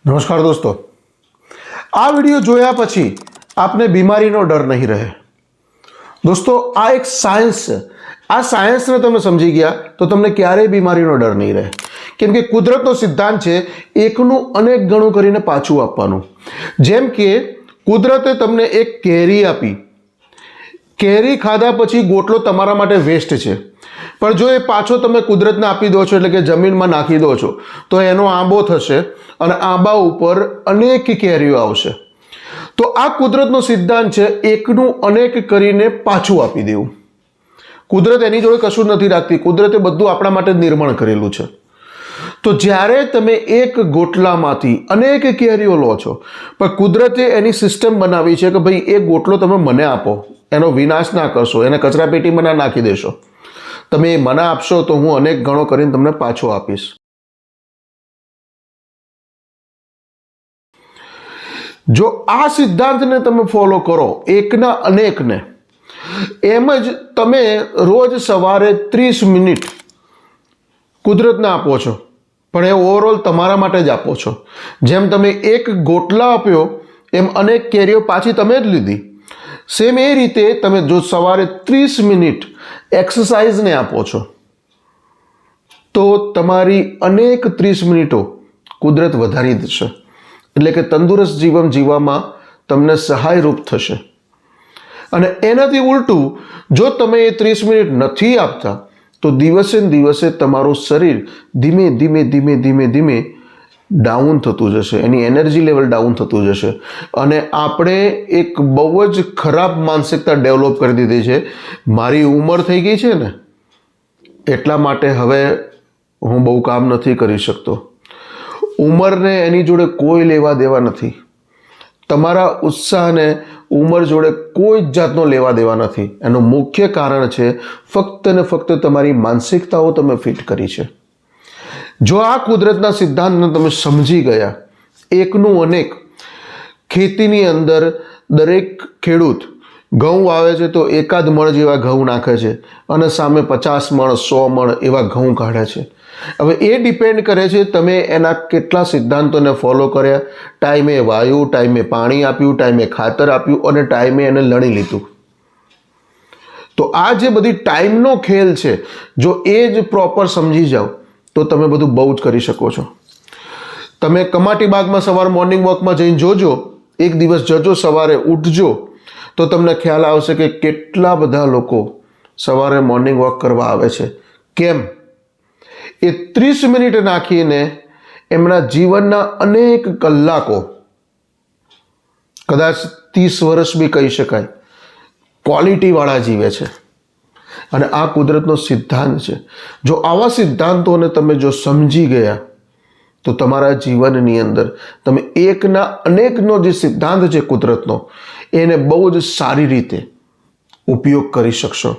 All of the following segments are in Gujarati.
નમસ્કાર દોસ્તો, આ વિડીયો જોયા પછી આપને બીમારીનો ડર નહીં રહે. દોસ્તો, આ એક સાયન્સ છે. આ સાયન્સને તમે સમજી ગયા તો તમને ક્યારેય બીમારીનો ડર નહીં રહે. કેમ કે કુદરતનો સિદ્ધાંત છે એકનું અનેક ગણું કરીને પાછું આપવાનું. જેમ કે કુદરતે તમને એક કેરી આપી, કેરી ખાધા પછી ગોટલો તમારા માટે વેસ્ટ છે, પણ જો એ પાછો તમે કુદરતને આપી દો છો, એટલે કે જમીનમાં નાખી દો છો, તો એનો આંબો થશે અને આંબા ઉપર અનેક કેરીઓ આવશે. તો આ કુદરતનો સિદ્ધાંત છે એકનું અનેક કરીને પાછું આપી દેવું. કુદરત એની જોડે કશું નથી રાખતી. કુદરતે બધું આપણા માટે નિર્માણ કરેલું છે. તો જ્યારે તમે એક ગોટલામાંથી અનેક કેરીઓ લો છો, પણ કુદરતે એની સિસ્ટમ બનાવી છે કે ભાઈ એ ગોટલો તમે મને આપો, એનો વિનાશ ના કરશો, એને કચરાપેટીમાં ના નાખી દેશો. તમે એ મને આપશો તો હું અનેક ગણો કરીને તમને પાછો આપીશ. જો આ સિદ્ધાંતને તમે ફોલો કરો, એકના અનેકને, એમ જ તમે રોજ સવારે 30 મિનિટ કુદરતને આપો છો, પણ એ ઓવરઓલ તમારા માટે જ આપો છો. જેમ તમે એક ગોટલા આપ્યો એમ અનેક કેરીઓ પાછી તમે જ લીધી. સેમ એ રીતે તમે જો સવારે 30 મિનિટ એક્સરસાઇઝને આપો છો, તો તમારી અનેક 30 મિનિટો કુદરત વધારી દેશે. એટલે કે તંદુરસ્ત જીવન જીવવામાં તમને સહાયરૂપ થશે. અને એનાથી ઉલટું, જો તમે એ 30 મિનિટ નથી આપતા, તો દિવસે ને દિવસે તમારું શરીર ધીમે ધીમે ધીમે ધીમે ધીમે ડાઉન થતું જશે, એની એનર્જી લેવલ ડાઉન થતું જશે. અને આપણે એક બહુ જ ખરાબ માનસિકતા ડેવલપ કરી દીધી છે. મારી ઉંમર થઈ ગઈ છે ને, એટલા માટે હવે હું બહુ કામ નથી કરી શકતો. ઉંમરને એની જોડે કોઈ લેવા દેવા નથી. તમારા ઉત્સાહને ઉંમર જોડે કોઈ જ જાતનો લેવા દેવા નથી. એનું મુખ્ય કારણ છે ફક્ત ને ફક્ત તમારી માનસિકતાઓ તમે ફિટ કરી છે. જો આ કુદરતના સિદ્ધાંતને તમે સમજી ગયા, એકનું અનેક, ખેતીની અંદર દરેક ખેડૂત ઘઉં વાવે છે તો એકાદ મણ જેવા ઘઉં નાખે છે અને સામે 50 મણ 100 મણ એવા ઘઉં કાઢે છે. હવે એ ડિપેન્ડ કરે છે તમે એના કેટલા સિદ્ધાંતોને ફોલો કર્યા, ટાઈમે વાયુ, ટાઈમે પાણી આપ્યું, ટાઈમે ખાતર આપ્યું અને ટાઈમે એને લણી લીધું. તો આ જે બધી ટાઈમનો ખેલ છે, જો એ જ પ્રોપર સમજી જાઓ તો તમે બધું બહુ જ કરી શકો છો. તમે કમાટી બાગમાં સવાર મોર્નિંગ વોકમાં જઈને જોજો, એક દિવસ જજો, સવારે ઉઠજો, તો તમને ખ્યાલ આવશે કે કેટલા બધા લોકો સવારે મોર્નિંગ વોક કરવા આવે છે. કેમ? એ 30 મિનિટ નાખીને એમના જીવનના અનેક કલાકો, કદાચ 30 વર્ષ બી કહી શકાય, ક્વોલિટીવાળા જીવે છે. અને આ કુદરતનો સિદ્ધાંત છે. જો આવા સિદ્ધાંતોને તમે જો સમજી ગયા, તો તમારા જીવનની અંદર તમે એકના અનેકનો જે સિદ્ધાંત છે કુદરતનો, એને બહુ જ સારી રીતે ઉપયોગ કરી શકશો.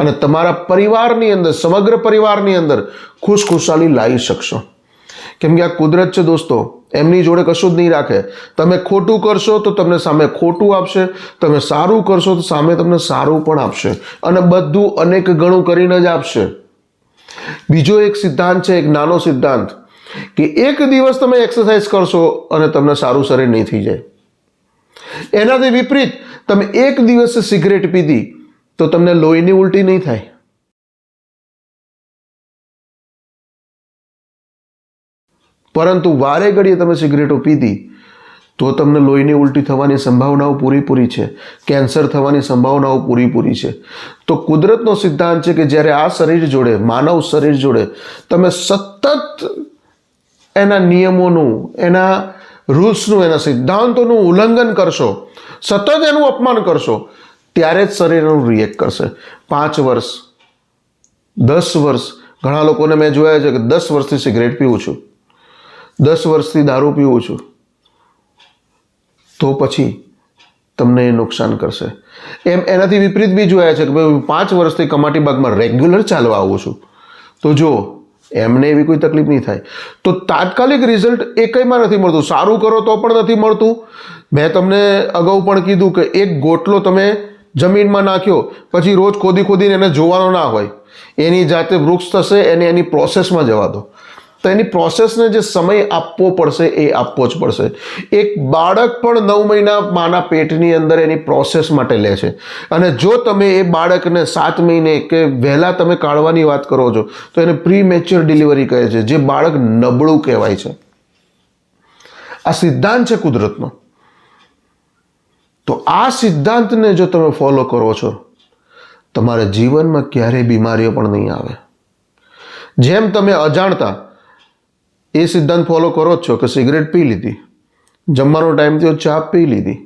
અને તમારા પરિવારની અંદર, સમગ્ર પરિવારની અંદર ખુશખુશાલી લાવી શકશો. કેમ કે આ કુદરત છે દોસ્તો, એમની જોડે કશું જ નહીં રાખે. તમે ખોટું કરશો તો તમને સામે ખોટું આપશે, તમે સારું કરશો તો સામે તમને સારું પણ આપશે, અને બધું અનેક ગણું કરીને જ આપશે. બીજો એક સિદ્ધાંત છે, એક નાનો સિદ્ધાંત, કે એક દિવસ તમે એક્સરસાઇઝ કરશો અને તમને સારું શરીર નહીં થઈ જાય. એનાથી વિપરીત, તમે એક દિવસ સિગરેટ પીધી તો તમને લોહીની ઉલટી નહીં થાય. પરંતુ વારે ઘડીએ તમે સિગરેટો પીધી તો તમને લોહીની ઉલટી થવાની સંભાવનાઓ પૂરેપૂરી છે, કેન્સર થવાની સંભાવનાઓ પૂરેપૂરી છે. તો કુદરતનો સિદ્ધાંત છે કે જ્યારે આ શરીર જોડે, માનવ શરીર જોડે તમે સતત એના નિયમોનું, એના રૂલ્સનું, એના સિદ્ધાંતોનું ઉલ્લંઘન કરશો, સતત એનું અપમાન કરશો, ત્યારે જ શરીર એનું રિએક્ટ કરશે. 5 વર્ષ, 10 વર્ષ, ઘણા લોકોને મેં જોયા છે કે 10 વર્ષથી સિગરેટ પીવું છું, 10 વર્ષથી દારૂ પીવું છું, તો પછી તમને એ નુકસાન કરશે. એનાથી વિપરીત બી જોયા છે કે ભાઈ 5 વર્ષથી કમાટી બાગમાં રેગ્યુલર ચાલવા આવું છું, તો જો એમને એવી કોઈ તકલીફ નહીં થાય. તો તાત્કાલિક રિઝલ્ટ એકમાં નથી મળતું. સારું કરો તો પણ નથી મળતું. મેં તમને અગાઉ પણ કીધું કે એક ગોટલો તમે જમીનમાં નાખ્યો, પછી રોજ ખોદીને એને જોવાનો ના હોય, એની જાતે વૃક્ષ થશે, એને એની પ્રોસેસમાં જવા દો. તો એની પ્રોસેસને જે સમય આપવો પડશે એ આપવો જ પડશે. એક બાળક પણ 9 મહિના માના પેટની અંદર એની પ્રોસેસ માટે લે છે. અને જો તમે એ બાળકને 7 મહિને કે વહેલા તમે કાઢવાની વાત કરો છો તો એને પ્રી મેચ્યોર ડિલિવરી કહે છે, જે બાળક નબળું કહેવાય છે. આ સિદ્ધાંત છે કુદરતનો. તો આ સિદ્ધાંતને જો તમે ફોલો કરો છો, તમારા જીવનમાં ક્યારેય બીમારીઓ પણ નહીં આવે. જેમ તમે અજાણતા એ સિદ્ધાંત ફોલો કરો જ છો કે સિગરેટ પી લીધી, જમવાનો ટાઈમ થયો ચા પી લીધી,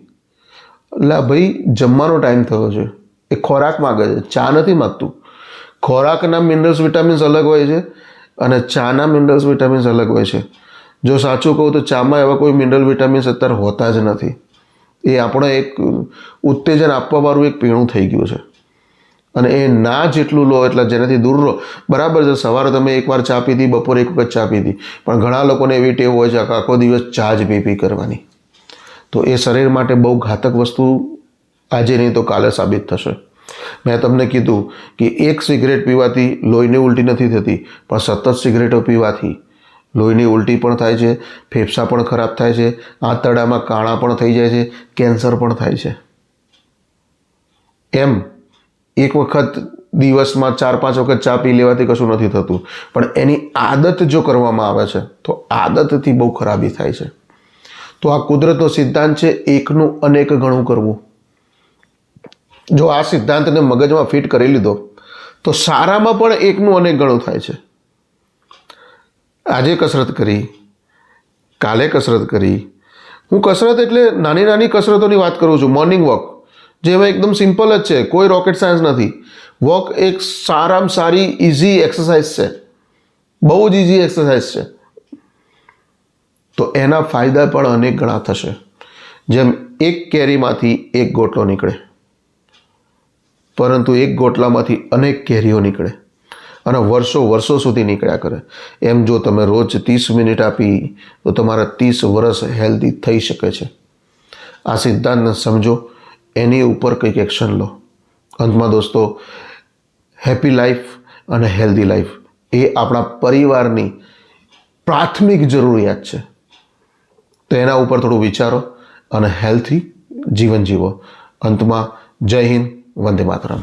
એટલે ભાઈ જમવાનો ટાઈમ થયો છે, એ ખોરાક માગે છે, ચા નથી માગતું. ખોરાકના મિનરલ્સ વિટામિન્સ અલગ હોય છે અને ચાના મિનરલ્સ વિટામિન્સ અલગ હોય છે. જો સાચું કહું તો ચામાં એવા કોઈ મિનરલ વિટામિન્સ અત્યારે હોતા જ નથી. એ આપણો એક ઉત્તેજન આપવાવાળું એક પીણું થઈ ગયું છે. અને એ ના જેટલું લો એટલે જેનાથી દૂર રહો. બરાબર છે, સવારે તમે એકવાર ચા પીધી, બપોરે એક વખત ચા પીધી, પણ ઘણા લોકોને એવી ટેવ હોય છે કે આખો દિવસ ચા જ પી કરવાની. તો એ શરીર માટે બહુ ઘાતક વસ્તુ આજે નહીં તો કાલે સાબિત થશે. મેં તમને કીધું કે એક સિગરેટ પીવાથી લોહીની ઉલટી નથી થતી, પણ સતત સિગરેટો પીવાથી લોહીની ઉલટી પણ થાય છે, ફેફસા પણ ખરાબ થાય છે, આંતરડામાં કાણા પણ થઈ જાય છે, કેન્સર પણ થાય છે. એમ એક વખત દિવસમાં 4-5 વખત ચા પી લેવાથી કશું નથી થતું, પણ એની આદત જો કરવામાં આવે છે તો આદતથી બહુ ખરાબી થાય છે. તો આ કુદરતનો સિદ્ધાંત છે, એકનું અનેક ગણું કરવું. જો આ સિદ્ધાંતને મગજમાં ફિટ કરી લીધો તો સારામાં પણ એકનું અનેક ગણું થાય છે. આજે કસરત કરી, કાલે કસરત કરી. હું કસરત એટલે નાની નાની કસરતોની વાત કરું છું. મોર્નિંગ વોક, જેમાં એકદમ સિમ્પલ જ છે, કોઈ રોકેટ સાયન્સ નથી. વોક એક સારામાં સારી ઇઝી એક્સરસાઇઝ છે, બહુ જ ઇઝી એક્સરસાઇઝ છે. તો એના ફાયદા પણ અનેક ગણા થશે. જેમ એક કેરીમાંથી એક ગોટલો નીકળે, પરંતુ એક ગોટલામાંથી અનેક કેરીઓ નીકળે અને વર્ષો સુધી નીકળ્યા કરે. એમ જો તમે રોજ 30 મિનિટ આપી તો તમારા 30 વર્ષ હેલ્ધી થઈ શકે છે. આ સિદ્ધાંતને સમજો, એની ઉપર કંઈક એક્શન લો. અંતમાં દોસ્તો, હેપી લાઈફ અને હેલ્ધી લાઈફ એ આપણા પરિવારની પ્રાથમિક જરૂરિયાત છે. તો એના ઉપર થોડું વિચારો અને હેલ્થી જીવન જીવો. અંતમાં જય હિન્દ, વંદે માતરમ.